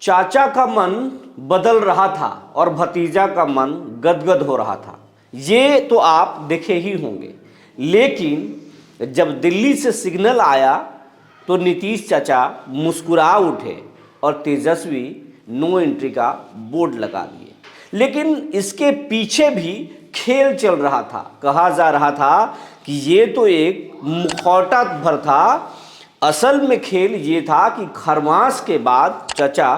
चाचा का मन बदल रहा था और भतीजा का मन गदगद हो रहा था। ये तो आप देखे ही होंगे। लेकिन जब दिल्ली से सिग्नल आया तो नीतीश चाचा मुस्कुरा उठे और तेजस्वी नो एंट्री का बोर्ड लगा दिए। लेकिन इसके पीछे भी खेल चल रहा था। कहा जा रहा था कि ये तो एक मुखौटा भर था। असल में खेल ये था कि खरमास के बाद चचा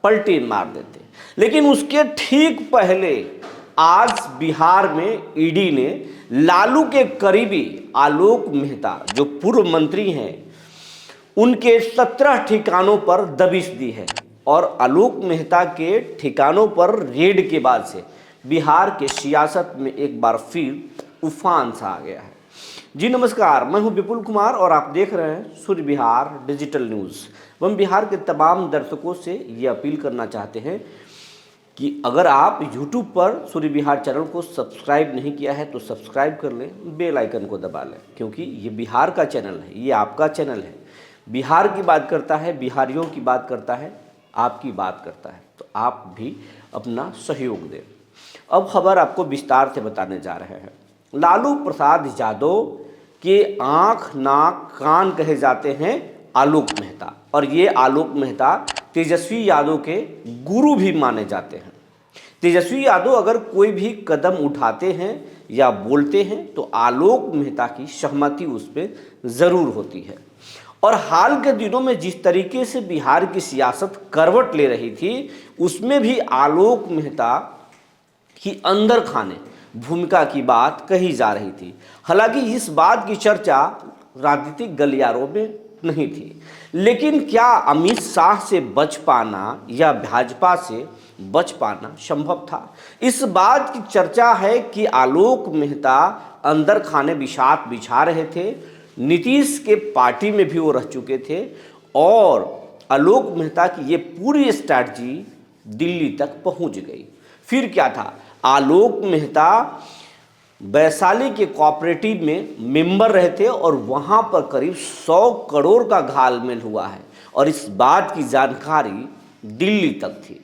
पलटी मार देते। लेकिन उसके ठीक पहले आज बिहार में ईडी ने लालू के करीबी आलोक मेहता जो पूर्व मंत्री हैं उनके 17 ठिकानों पर दबिश दी है। और आलोक मेहता के ठिकानों पर रेड के बाद से बिहार के सियासत में एक बार फिर उफान सा आ गया है। जी नमस्कार, मैं हूं विपुल कुमार और आप देख रहे हैं सूर्य बिहार डिजिटल न्यूज़। हम बिहार के तमाम दर्शकों से ये अपील करना चाहते हैं कि अगर आप YouTube पर सूर्य बिहार चैनल को सब्सक्राइब नहीं किया है तो सब्सक्राइब कर लें, बेल आइकन को दबा लें, क्योंकि ये बिहार का चैनल है, ये आपका चैनल है। बिहार की बात करता है, बिहारियों की बात करता है, आपकी बात करता है, तो आप भी अपना सहयोग दें। अब खबर आपको विस्तार से बताने जा रहे हैं। लालू प्रसाद यादव के आँख नाक कान कहे जाते हैं आलोक मेहता, और ये आलोक मेहता तेजस्वी यादव के गुरु भी माने जाते हैं। तेजस्वी यादव अगर कोई भी कदम उठाते हैं या बोलते हैं तो आलोक मेहता की सहमति उस पर ज़रूर होती है। और हाल के दिनों में जिस तरीके से बिहार की सियासत करवट ले रही थी उसमें भी आलोक मेहता की अंदर खाने भूमिका की बात कही जा रही थी। हालांकि इस बात की चर्चा राजनीतिक गलियारों में नहीं थी, लेकिन क्या अमित शाह से बच पाना या भाजपा से बच पाना संभव था? इस बात की चर्चा है कि आलोक मेहता अंदर खाने बिछात बिछा रहे थे। नीतीश के पार्टी में भी वो रह चुके थे और आलोक मेहता की ये पूरी स्ट्रैटेजी दिल्ली तक पहुंच गई। फिर क्या था? आलोक मेहता वैशाली के कोऑपरेटिव में मेंबर रहे थे और वहां पर करीब 100 करोड़ का घालमेल हुआ है और इस बात की जानकारी दिल्ली तक थी।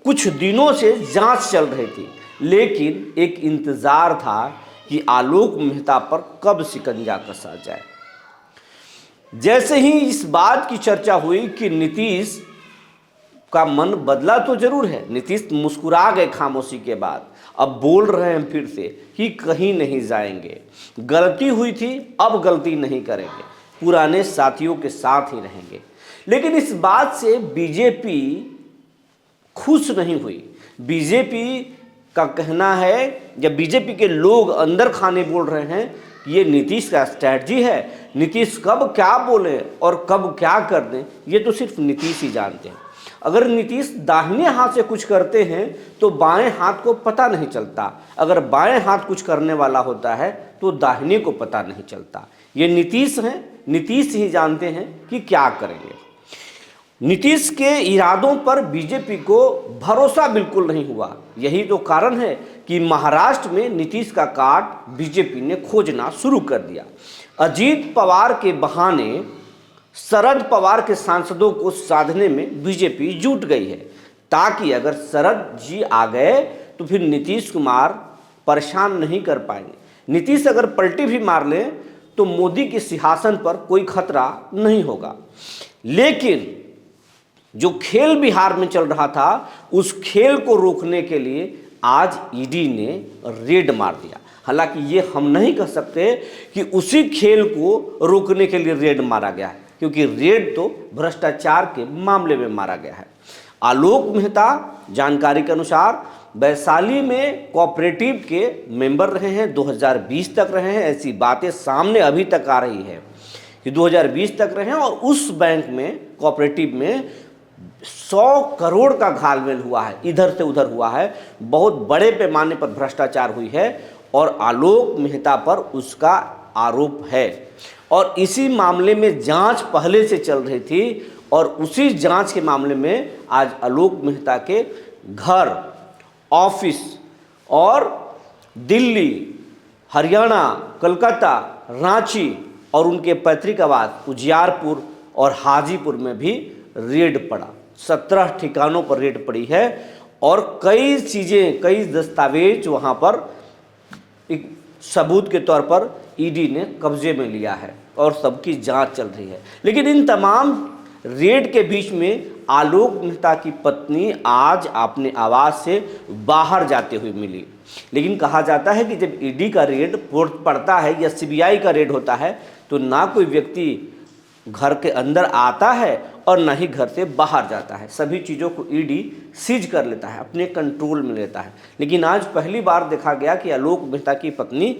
कुछ दिनों से जांच चल रही थी, लेकिन एक इंतजार था कि आलोक मेहता पर कब शिकंजा कसा जाए। जैसे ही इस बात की चर्चा हुई कि नीतीश का मन बदला तो जरूर है, नीतीश मुस्कुरा गए खामोशी के बाद, अब बोल रहे हैं फिर से कि कहीं नहीं जाएंगे, गलती हुई थी अब गलती नहीं करेंगे, पुराने साथियों के साथ ही रहेंगे। लेकिन इस बात से बीजेपी खुश नहीं हुई। बीजेपी का कहना है या बीजेपी के लोग अंदर खाने बोल रहे हैं कि ये नीतीश का स्ट्रैटेजी है, नीतीश कब क्या बोले और कब क्या कर दें ये तो सिर्फ नीतीश ही जानते हैं। अगर नीतीश दाहिने हाथ से कुछ करते हैं तो बाएं हाथ को पता नहीं चलता, अगर बाएं हाथ कुछ करने वाला होता है तो दाहिने को पता नहीं चलता। ये नीतीश हैं, नीतीश ही जानते हैं कि क्या करेंगे। नीतीश के इरादों पर बीजेपी को भरोसा बिल्कुल नहीं हुआ। यही तो कारण है कि महाराष्ट्र में नीतीश का काट बीजेपी ने खोजना शुरू कर दिया। अजीत पवार के बहाने शरद पवार के सांसदों को साधने में बीजेपी जुट गई है, ताकि अगर शरद जी आ गए तो फिर नीतीश कुमार परेशान नहीं कर पाएंगे। नीतीश अगर पलटी भी मार लें तो मोदी के सिंहासन पर कोई खतरा नहीं होगा। लेकिन जो खेल बिहार में चल रहा था उस खेल को रोकने के लिए आज ईडी ने रेड मार दिया। हालांकि ये हम नहीं कह सकते कि उसी खेल को रोकने के लिए रेड मारा गया है, क्योंकि रेड तो भ्रष्टाचार के मामले में मारा गया है। आलोक मेहता जानकारी के अनुसार वैशाली में कोऑपरेटिव के मेंबर रहे हैं, 2020 तक रहे हैं। ऐसी बातें सामने अभी तक आ रही है कि 2020 तक रहे हैं और उस बैंक में कोऑपरेटिव में 100 करोड़ का घालमेल हुआ है, इधर से उधर हुआ है, बहुत बड़े पैमाने पर भ्रष्टाचार हुई है और आलोक मेहता पर उसका आरोप है। और इसी मामले में जांच पहले से चल रही थी और उसी जांच के मामले में आज आलोक मेहता के घर, ऑफिस और दिल्ली, हरियाणा, कलकत्ता, रांची और उनके पैतृक आवास उजियारपुर और हाजीपुर में भी रेड पड़ा। 17 ठिकानों पर रेड पड़ी है और कई चीज़ें, कई दस्तावेज वहाँ पर एक सबूत के तौर पर ईडी ने कब्जे में लिया है और सबकी जांच चल रही है। लेकिन इन तमाम रेड के बीच में आलोक मेहता की पत्नी आज अपने आवास से बाहर जाते हुए मिली। लेकिन कहा जाता है कि जब ईडी का रेड पड़ता है या सीबीआई का रेड होता है तो ना कोई व्यक्ति घर के अंदर आता है और ना ही घर से बाहर जाता है। सभी चीज़ों को ईडी सीज कर लेता है, अपने कंट्रोल में लेता है। लेकिन आज पहली बार देखा गया कि आलोक मेहता की पत्नी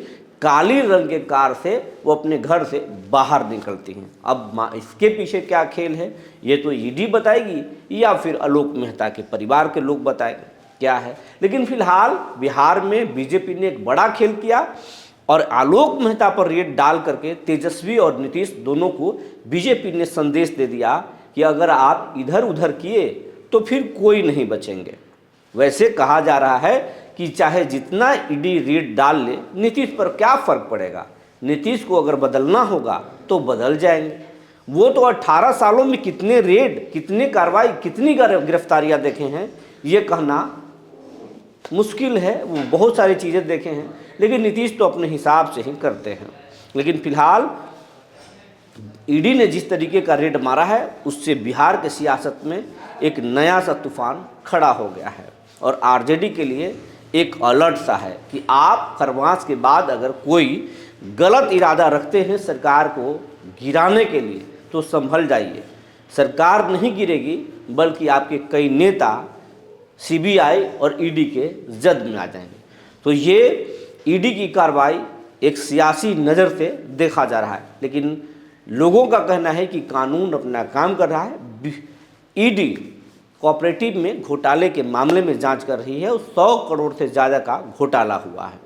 काली रंग के कार से वो अपने घर से बाहर निकलती हैं। अब इसके पीछे क्या खेल है ये तो ईडी बताएगी या फिर आलोक मेहता के परिवार के लोग बताएंगे क्या है। लेकिन फिलहाल बिहार में बीजेपी ने एक बड़ा खेल किया और आलोक मेहता पर रेड डाल करके तेजस्वी और नीतीश दोनों को बीजेपी ने संदेश दे दिया कि अगर आप इधर उधर किए तो फिर कोई नहीं बचेंगे। वैसे कहा जा रहा है कि चाहे जितना ईडी रेड डाल ले, नीतीश पर क्या फ़र्क पड़ेगा। नीतीश को अगर बदलना होगा तो बदल जाएंगे। वो तो 18 सालों में कितने रेड, कितने कार्रवाई, कितनी गिरफ्तारियां देखे हैं ये कहना मुश्किल है। वो बहुत सारी चीज़ें देखे हैं, लेकिन नीतीश तो अपने हिसाब से ही करते हैं। लेकिन फिलहाल ईडी ने जिस तरीके का रेड मारा है उससे बिहार के सियासत में एक नया सा तूफान खड़ा हो गया है और आरजेडी के लिए एक अलर्ट सा है कि आप खरमास के बाद अगर कोई गलत इरादा रखते हैं सरकार को गिराने के लिए तो संभल जाइए। सरकार नहीं गिरेगी बल्कि आपके कई नेता सीबीआई और ईडी के जद में आ जाएंगे। तो ये ईडी की कार्रवाई एक सियासी नज़र से देखा जा रहा है, लेकिन लोगों का कहना है कि कानून अपना काम कर रहा है। ईडी कोऑपरेटिव में घोटाले के मामले में जांच कर रही है और 100 करोड़ से ज़्यादा का घोटाला हुआ है।